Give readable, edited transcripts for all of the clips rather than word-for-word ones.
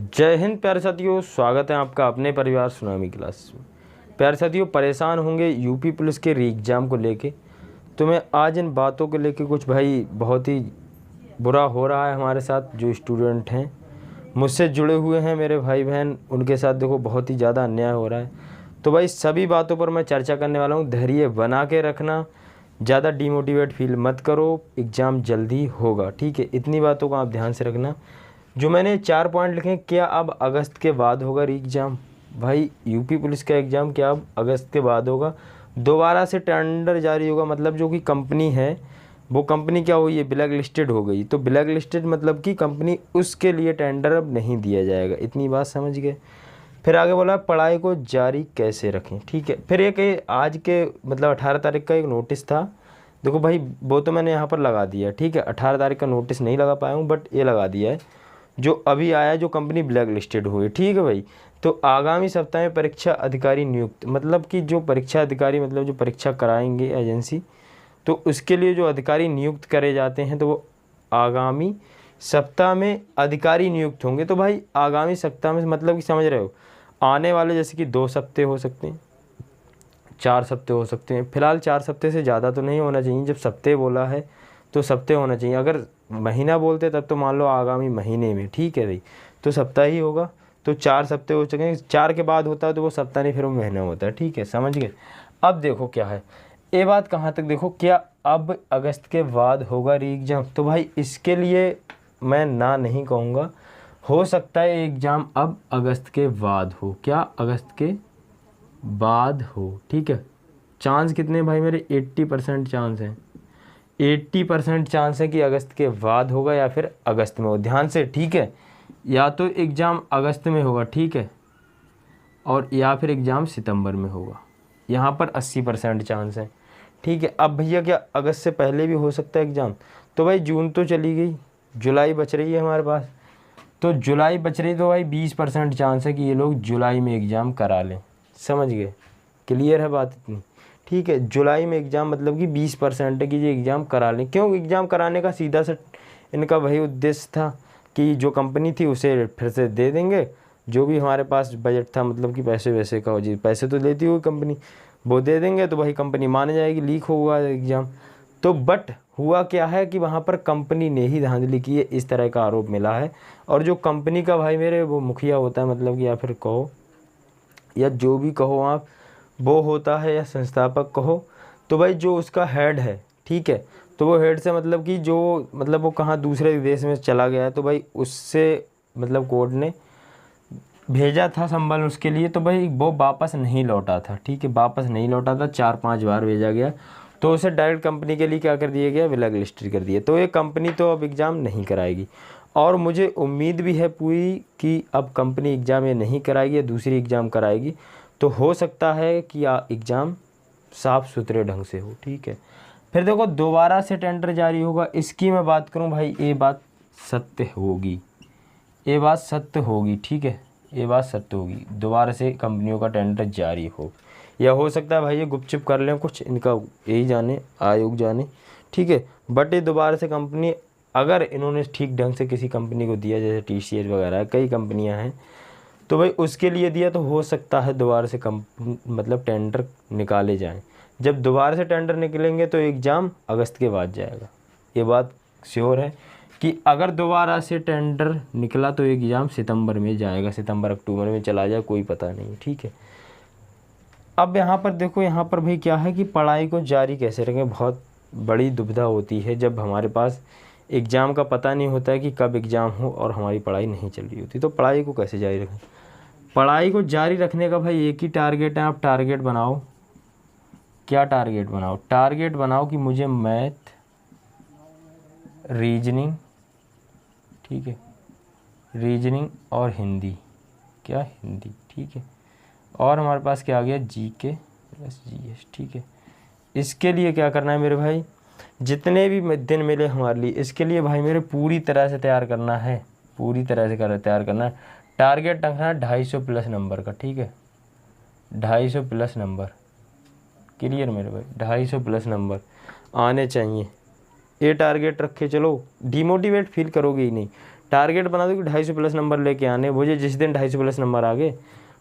जय हिंद प्यारे साथियों, स्वागत है आपका अपने परिवार सुनामी क्लास में। प्यारे साथियों, परेशान होंगे यूपी पुलिस के री एग्ज़ाम को लेके। तो मैं आज इन बातों को लेके कुछ भाई बहुत ही बुरा हो रहा है हमारे साथ। जो स्टूडेंट हैं मुझसे जुड़े हुए हैं, मेरे भाई बहन, उनके साथ देखो बहुत ही ज़्यादा अन्याय हो रहा है। तो भाई सभी बातों पर मैं चर्चा करने वाला हूँ। धैर्य बना के रखना, ज़्यादा डिमोटिवेट फील मत करो, एग्ज़ाम जल्दी होगा, ठीक है। इतनी बातों का आप ध्यान से रखना। जो मैंने 4 पॉइंट लिखे हैं, क्या अब अगस्त के बाद होगा री एग्ज़ाम? भाई यूपी पुलिस का एग्ज़ाम क्या अब अगस्त के बाद होगा? दोबारा से टेंडर जारी होगा, मतलब जो कि कंपनी है वो कंपनी क्या हुई है, ब्लैक लिस्टेड हो गई। तो ब्लैक लिस्टेड मतलब कि कंपनी, उसके लिए टेंडर अब नहीं दिया जाएगा। इतनी बात समझ गए। फिर आगे बोला पढ़ाई को जारी कैसे रखें, ठीक है। फिर एक आज के मतलब 18 तारीख का एक नोटिस था। देखो भाई, वो तो मैंने यहाँ पर लगा दिया, ठीक है। 18 तारीख का नोटिस नहीं लगा पाया हूँ, बट ये लगा दिया है जो अभी आया, जो कंपनी ब्लैक लिस्टेड हुई, ठीक है भाई। तो आगामी सप्ताह में परीक्षा अधिकारी नियुक्त, मतलब कि जो परीक्षा अधिकारी मतलब जो परीक्षा कराएंगे एजेंसी, तो उसके लिए जो अधिकारी नियुक्त करे जाते हैं, तो वो आगामी सप्ताह में अधिकारी नियुक्त होंगे। तो भाई आगामी सप्ताह में मतलब कि समझ रहे हो, आने वाले जैसे कि 2 हफ्ते हो सकते हैं, 4 हफ्ते हो सकते हैं। फिलहाल 4 हफ्ते से ज़्यादा तो नहीं होना चाहिए। जब सप्ते बोला है तो सप्ते होना चाहिए। अगर महीना बोलते तब तो मान लो आगामी महीने में, ठीक है भाई, तो सप्ताह ही होगा। तो 4 हफ्ते हो चुके हैं। 4 के बाद होता है तो वो सप्ताह नहीं, फिर वो महीना होता है, ठीक है, समझ गए। अब देखो क्या है ये बात, कहाँ तक देखो, क्या अब अगस्त के बाद होगा री एग्ज़ाम? तो भाई इसके लिए मैं ना नहीं कहूँगा। हो सकता है एग्ज़ाम अब अगस्त के बाद हो। क्या अगस्त के बाद हो, ठीक है। चांस कितने भाई मेरे? 80% चांस है। 80% चांस है कि अगस्त के बाद होगा या फिर अगस्त में हो। ध्यान से, ठीक है। या तो एग्ज़ाम अगस्त में होगा, ठीक है, और या फिर एग्ज़ाम सितंबर में होगा। यहाँ पर 80% चांस है, ठीक है। अब भैया क्या अगस्त से पहले भी हो सकता है एग्ज़ाम? तो भाई जून तो चली गई, जुलाई बच रही है हमारे पास। तो जुलाई बच रही, तो भाई 20% चांस है कि ये लोग जुलाई में एग्ज़ाम करा लें। समझ गए? क्लियर है बात इतनी, ठीक है। जुलाई में एग्ज़ाम मतलब कि 20% है कि ये एग्ज़ाम करा लें। क्यों? एग्ज़ाम कराने का सीधा से इनका वही उद्देश्य था कि जो कंपनी थी उसे फिर से दे देंगे, जो भी हमारे पास बजट था, मतलब कि पैसे वैसे का हो जी, पैसे तो देती हुई कंपनी, वो दे देंगे तो वही कंपनी मान जाएगी, लीक होगा एग्ज़ाम। तो बट हुआ क्या है कि वहाँ पर कंपनी ने ही धांधली की है, इस तरह का आरोप मिला है। और जो कंपनी का भाई मेरे वो मुखिया होता है, मतलब कि या फिर कहो या जो भी कहो आप, वो होता है, या संस्थापक कहो, तो भाई जो उसका हेड है, ठीक है, तो वो हेड से मतलब कि जो मतलब वो कहाँ दूसरे देश में चला गया है, तो भाई उससे मतलब कोर्ट ने भेजा था संबल उसके लिए, तो भाई वो वापस नहीं लौटा था, ठीक है, वापस नहीं लौटा था। 4-5 बार भेजा गया, तो उसे डायरेक्ट कंपनी के लिए क्या कर दिया गया, ब्लैक लिस्टेड कर दिया। तो ये कंपनी तो अब एग्ज़ाम नहीं कराएगी, और मुझे उम्मीद भी है पूरी कि अब कंपनी एग्ज़ाम ये नहीं कराएगी या दूसरी एग्ज़ाम कराएगी। तो हो सकता है कि एग्ज़ाम साफ़ सुथरे ढंग से हो, ठीक है। फिर देखो दोबारा से टेंडर जारी होगा, इसकी मैं बात करूं भाई, ये बात सत्य होगी, ये बात सत्य होगी, ठीक है, ये बात सत्य होगी। दोबारा से कंपनियों का टेंडर जारी हो, या हो सकता है भाई ये गुपचुप कर लें कुछ, इनका यही जाने, आयोग जाने, ठीक है। बट ये दोबारा से कंपनी, अगर इन्होंने ठीक ढंग से किसी कंपनी को दिया, जैसे TCS वगैरह कई कंपनियां हैं, तो भाई उसके लिए दिया, तो हो सकता है दोबारा से मतलब टेंडर निकाले जाएं। जब दोबारा से टेंडर निकलेंगे तो एग्ज़ाम अगस्त के बाद जाएगा। ये बात श्योर है कि अगर दोबारा से टेंडर निकला तो एग्ज़ाम सितंबर में जाएगा, सितंबर अक्टूबर में चला जाए, कोई पता नहीं, ठीक है। अब यहाँ पर देखो, यहाँ पर भाई क्या है कि पढ़ाई को जारी कैसे रखें। बहुत बड़ी दुविधा होती है जब हमारे पास एग्ज़ाम का पता नहीं होता है कि कब एग्ज़ाम हो और हमारी पढ़ाई नहीं चल रही होती। तो पढ़ाई को कैसे जारी रखें? पढ़ाई को जारी रखने का भाई एक ही टारगेट है। आप टारगेट बनाओ। क्या टारगेट बनाओ? टारगेट बनाओ कि मुझे मैथ, रीजनिंग, ठीक है, रीजनिंग और हिंदी, क्या हिंदी, ठीक है, और हमारे पास क्या आ गया, GK प्लस GS, ठीक है। इसके लिए क्या करना है मेरे भाई, जितने भी दिन मिले हमारे लिए, इसके लिए भाई मेरे पूरी तरह से तैयार करना है, पूरी तरह से तैयार करना है। टारगेट रखना है 250 प्लस नंबर का, ठीक है, 250 प्लस नंबर। क्लियर मेरे भाई? 250 प्लस नंबर आने चाहिए, ये टारगेट रख के चलो। डिमोटिवेट फील करोगे ही नहीं। टारगेट बना दो कि 250 प्लस नंबर लेके आने, मुझे जिस दिन 250 प्लस नंबर आ गए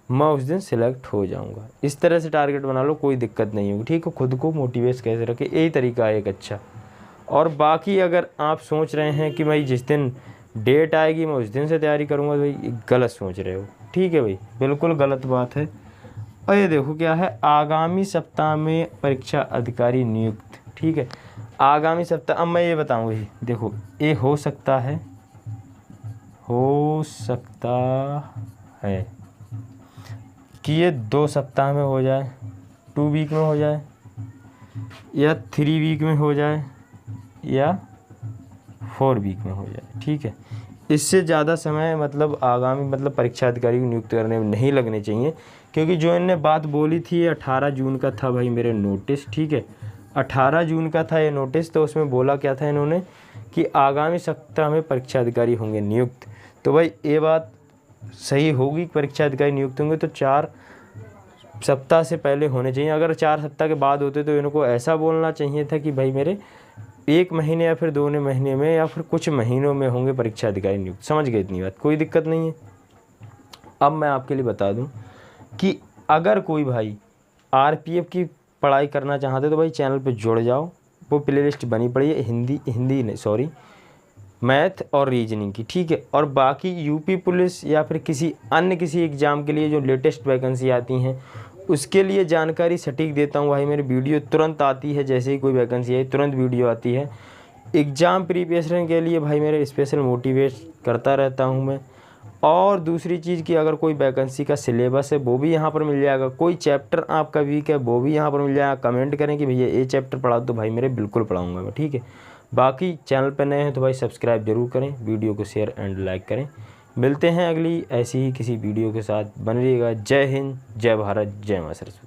मैं उस दिन सिलेक्ट हो जाऊंगा। इस तरह से टारगेट बना लो, कोई दिक्कत नहीं होगी, ठीक है। खुद को मोटिवेट कैसे रखें, यही तरीका है एक अच्छा। और बाकी अगर आप सोच रहे हैं कि भाई जिस दिन डेट आएगी मैं उस दिन से तैयारी करूंगा, तो भाई गलत सोच रहे हो, ठीक है भाई, बिल्कुल गलत बात है। और ये देखो क्या है, आगामी सप्ताह में परीक्षा अधिकारी नियुक्त, ठीक है। आगामी सप्ताह, अब मैं ये बताऊंगा, ये देखो ये हो सकता है कि ये 2 सप्ताह में हो जाए, 2 वीक में हो जाए, या 3 वीक में हो जाए, या 4 वीक में हो जाए, ठीक है। इससे ज़्यादा समय मतलब आगामी मतलब परीक्षा अधिकारी को नियुक्त करने में नहीं लगने चाहिए, क्योंकि जो इनने बात बोली थी 18 जून का था भाई मेरे नोटिस, ठीक है। 18 जून का था ये नोटिस, तो उसमें बोला क्या था इन्होंने कि आगामी सप्ताह में परीक्षा अधिकारी होंगे नियुक्त। तो भाई ये बात सही होगी, परीक्षा अधिकारी नियुक्त होंगे तो 4 सप्ताह से पहले होने चाहिए। अगर 4 सप्ताह के बाद होते तो इनको ऐसा बोलना चाहिए था कि भाई मेरे 1 महीने या फिर 2 महीने में या फिर कुछ महीनों में होंगे परीक्षा अधिकारी नियुक्त। समझ गए इतनी बात, कोई दिक्कत नहीं है। अब मैं आपके लिए बता दूं कि अगर कोई भाई आरपीएफ की पढ़ाई करना चाहते तो भाई चैनल पे जुड़ जाओ, वो प्लेलिस्ट बनी पड़ी है हिंदी नहीं सॉरी मैथ और रीजनिंग की, ठीक है। और बाकी यूपी पुलिस या फिर किसी एग्ज़ाम के लिए जो लेटेस्ट वैकेंसी आती हैं उसके लिए जानकारी सटीक देता हूँ भाई। मेरी वीडियो तुरंत आती है, जैसे ही कोई वैकेंसी आई तुरंत वीडियो आती है। एग्ज़ाम प्रिपरेशन के लिए भाई मेरे स्पेशल मोटिवेट करता रहता हूँ मैं। और दूसरी चीज़ कि अगर कोई वैकेंसी का सिलेबस है वो भी यहाँ पर मिल जाएगा, कोई चैप्टर आपका वीक है वो भी यहाँ पर मिल जाएगा। कमेंट करें कि भैया ये चैप्टर पढ़ा दो, भाई मेरे बिल्कुल पढ़ाऊँगा मैं, ठीक है। बाकी चैनल पर नए हैं तो भाई सब्सक्राइब जरूर करें, वीडियो को शेयर एंड लाइक करें। मिलते हैं अगली ऐसी ही किसी वीडियो के साथ, बन रहिएगा। जय हिंद, जय भारत, जय मां सरस्वती।